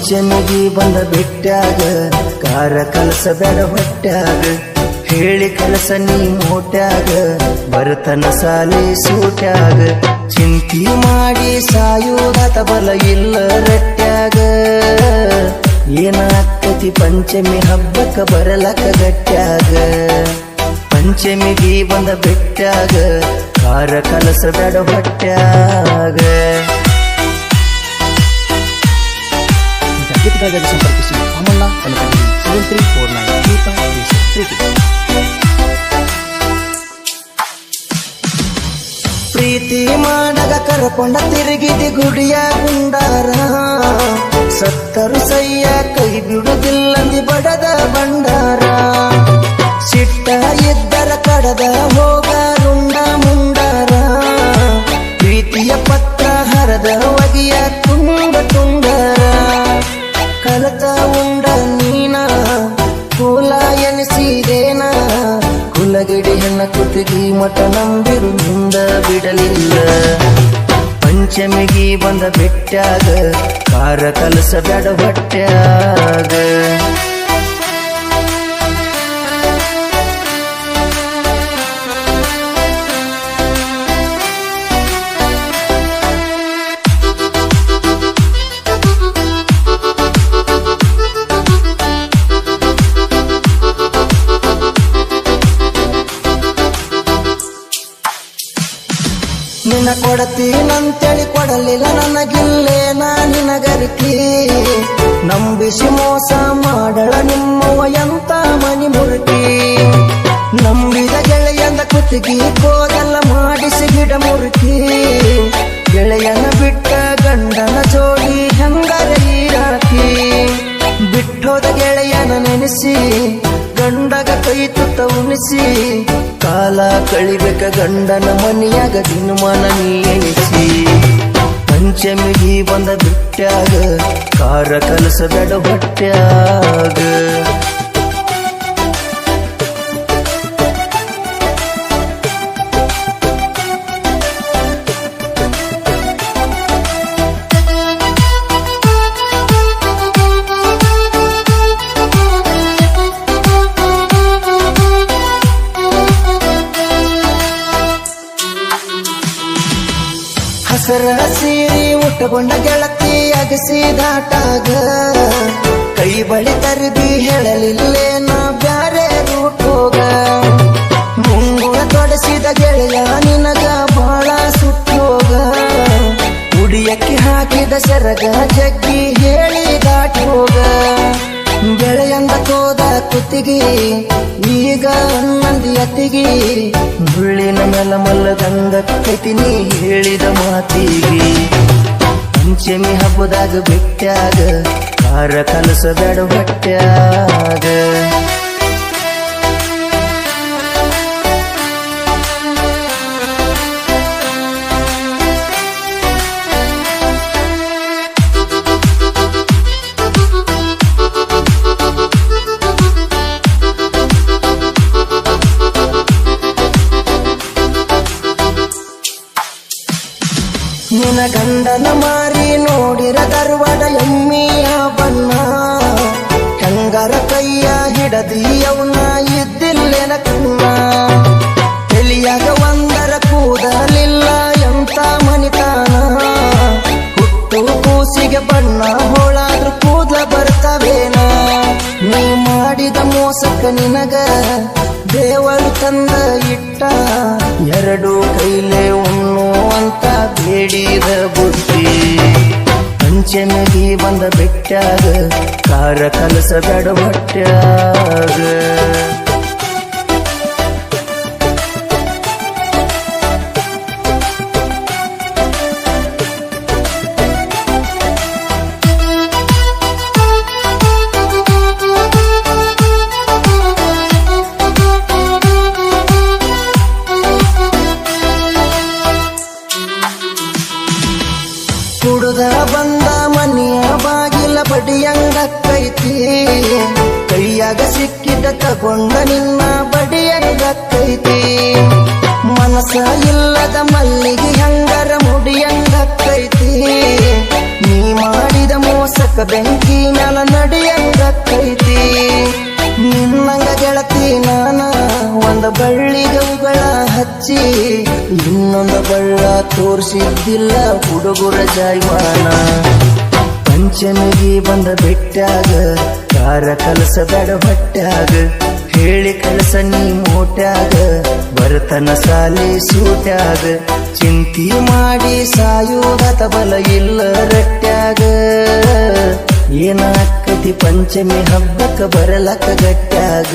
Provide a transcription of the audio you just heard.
ಪಂಚಮಿಗಿ ಬಂದ ಬಿಟ್ಟಾಗ ಕಾರ ಕಲಸಬೇಡ ಹೊಟ್ಯಾಗ ಹೇಳಿ ಕಲಸ ನೀ ಮೋಟ್ಯಾಗ ಬರತನ ಸಾಲಿ ಸೂಟ್ಯಾಗ ಚಿಂತಿ ಮಾಡಿ ಸಾಯುವುದಾತ ಬಲ ಇಲ್ಲ ರಟ್ಯಾಗ ಏನಾಕ್ಕತಿ ಪಂಚಮಿ ಹಬ್ಬಕ್ಕ ಬರಲಕ ಗಟ್ಯಾಗ ಪಂಚಮಿಗಿ ಬಂದ ಬಿಟ್ಟಾಗ ಕಾರ ಕಲಸಬೇಡ ಹೊಟ್ಯಾಗ ಟಿಕೆಟ್ಗಾಗಿ ಸಂಪರ್ಕಿಸಿ ಅಮಲ್ಲ ಕನಕಗಿರಿ 73493532. ಪ್ರೀತಿ ಮಾಡಗ ಕರ್ಕೊಂಡ ತಿರುಗಿದಿ ಗುಡಿಯ ಗುಂಡಾರ ಸತ್ತರು ಸಯ್ಯ ಕೈ ಬಿಡುದಿಲ್ಲಂದಿ ಬಡದ ಬಂಡಾರ ಸಿಟ್ಟ ಇದ್ದರ ಕಡದ ಹೋಗ ರುಂಡ ಮುಂಡಾರ ಪ್ರೀತಿಯ ಪತ್ರ ಹರದ ಒಗಿಯ ತುಂಗ ತುಂಗರ ಕಲತ ಉಂಡ ನೀನ ಕೂಲ ಎನಿಸಿದೇನ ಕುಲಗಿಡಿ ಹೆಣ್ಣ ಕುತ್ತಿಗಿ ಮಠ ನಂಬಿರು ಮುಂದ ಬಿಡಲಿಲ್ಲ ಪಂಚಮಿಗಿ ಬಂದ ಬಿಟ್ಟಾಗ ಕಾರ ಕಲಸಬೇಡ ಹೊಟ್ಯಾಗ ನಿನ್ನ ಕೊಡತೀನಂತೇಳಿ ಕೊಡಲಿಲ್ಲ ನನಗಿಲ್ಲೇ ನಿನಗರಿಕಿ ನಂಬಿಸಿ ಮೋಸ ಮಾಡಳ ನಿಮ್ಮವ ಎಂತ ಮನಿ ಮುರುಕಿ ನಂಬಿದ ಗೆಳೆಯಂದ ಕುತ್ತಿಗೆ ಕೋದೆಲ್ಲ ಮಾಡಿಸಿ ಗಿಡ ಮುರುಕಿ ಗೆಳೆಯನ ಬಿಟ್ಟ ಗಂಡನ ಜೋಡಿ ಹೆಂಗರ ಹೀರಾಕಿ ಬಿಟ್ಟೋದ ಗೆಳೆಯನ ನೆನೆಸಿ ಗಂಡಗ ಕೈ ತುತ್ತ ಉಣಿಸಿ ಕಾಲ ಕಳಿಬೇಕ ಗಂಡನ ಮನಿಯಾಗ ದಿನಮಾನ ನೀ ಎಣಿಸಿ ಪಂಚಮಿಗಿ ಬಂದ ಬಿಟ್ಟಾಗ ಕಾರ ಕಲಸಬೇಡ ಹೊಟ್ಯಾಗ ಹಸರ ಸೀರಿ ಉಟ್ಟುಕೊಂಡ ಗೆಳತಿ ಅಗಸಿದಾಟಾಗ ಕೈ ಬಳಿ ತರಬಿ ಹೇಳಲಿಲ್ಲೇನ ಬ್ಯಾರೆ ರೂಟ್ ಹೋಗ ಮುಂಗುಳ ತೊಡಸಿದ ಗೆಳೆಯ ನಿನಗ ಬಾಳ ಸುಟ್ಟೋಗ ಉಡಿಯಕ್ಕೆ ಹಾಕಿದ ಸೆರಗ ಜಗ್ಗಿ ಹೇಳಿ ದಾಟಿ ಹೋಗ ಗೆಳೆಯಂದ ಕೋದ ಕುತ್ತಿಗೆ ಈಗ ಮಂದಿ ಅತ್ತಿಗೆ ಬುಳ್ಳಿನ ಮೇಲ ಮಲ್ಲದಂಗ ಕೈತಿನಿ ಹೇಳಿದ ಮಾತಿಗೆ ಪಂಚಮಿ ಹಬ್ಬದಾಗ ಬಿಟ್ಟಾಗ ಕಾರ ಕಲಸಬೇಡ ಹೊಟ್ಯಾಗ ನಿನ ಗಂಡನ ಮಾರಿ ನೋಡಿರ ಧಾರವಾಡ ಎಮ್ಮಿಯ ಬಣ್ಣ ಹೆಂಗರ ಕೈಯ ಹಿಡದಿಯವನ ಇದ್ದಿಲ್ಲೆನ ಕಣ್ಣ ತಲಿಯಾಗ ಒಂದರ ಕೂದಲಿಲ್ಲ ಎಂತ ಮನಿತಾನ ಹುಟ್ಟು ಕೂಸಿಗೆ ಬಣ್ಣ ಹೋಳಾದ್ರೂ ಕೂದಲ ಬರ್ತವೇನ ನೀ ಮಾಡಿದ ಮೋಸಕ್ಕ ನಿನಗ ದೇವರು ತಂದ ಇಟ್ಟ ಎರಡು ಕೈಲೇ ಉಣ್ಣು ಅಂತ ಬೇಡಿದ ಬುದ್ಧಿ ಪಂಚಮಿಗಿ ಬಂದ ಬಿಟ್ಟಾಗ ಕಾರ ಕಲಸಬೇಡ ಹೊಟ್ಯಾಗ ಕುಡುದ ಬಂದ ಮನೆಯ ಬಾಗಿಲ ಬಡಿಯಂಗಕ್ಕೈತಿ ಕೈಯಾಗ ಸಿಕ್ಕಿದ ತಗೊಂಡ ನಿನ್ನ ಬಡಿಯಂಗಕ್ಕೈತಿ ಮನಸ ಇಲ್ಲದ ಮಲ್ಲಿಗೆ ಹಂಗರ ಮುಡಿಯಂಗಕ್ಕೈತಿ ನೀ ಮಾಡಿದ ಮೋಸಕ ಬೆಂಕಿ ಒಂದು ಬಳ್ಳಿಗವುಗಳ ಹಚ್ಚಿ ಇನ್ನೊಂದು ಬಳ್ಳ ತೋರಿಸಿದ್ದಿಲ್ಲ ಹುಡುಗರ ಜಾಯ್ವಾನ. ಪಂಚಮಿಗೆ ಬಂದ ಬೆಟ್ಟಾಗ ಕಾರ ಕಲಸಬೇಡ ಹೊಟ್ಯಾಗ, ಹೇಳಿ ಕಲಸ ನೀ ಮೋಟ್ಯಾಗ ಬರತನ ಸಾಲಿ ಸೂಟ್ಯಾಗ. ಚಿಂತಿ ಮಾಡಿ ಸಾಯುವುದತ ಬಲ ಇಲ್ಲ ರಟ್ಯಾಗ, ಏನಾಕತಿ ಪಂಚಮಿ ಹಬ್ಬಕ್ಕ ಬರಲಕ್ಕ ಗಟ್ಯಾಗ.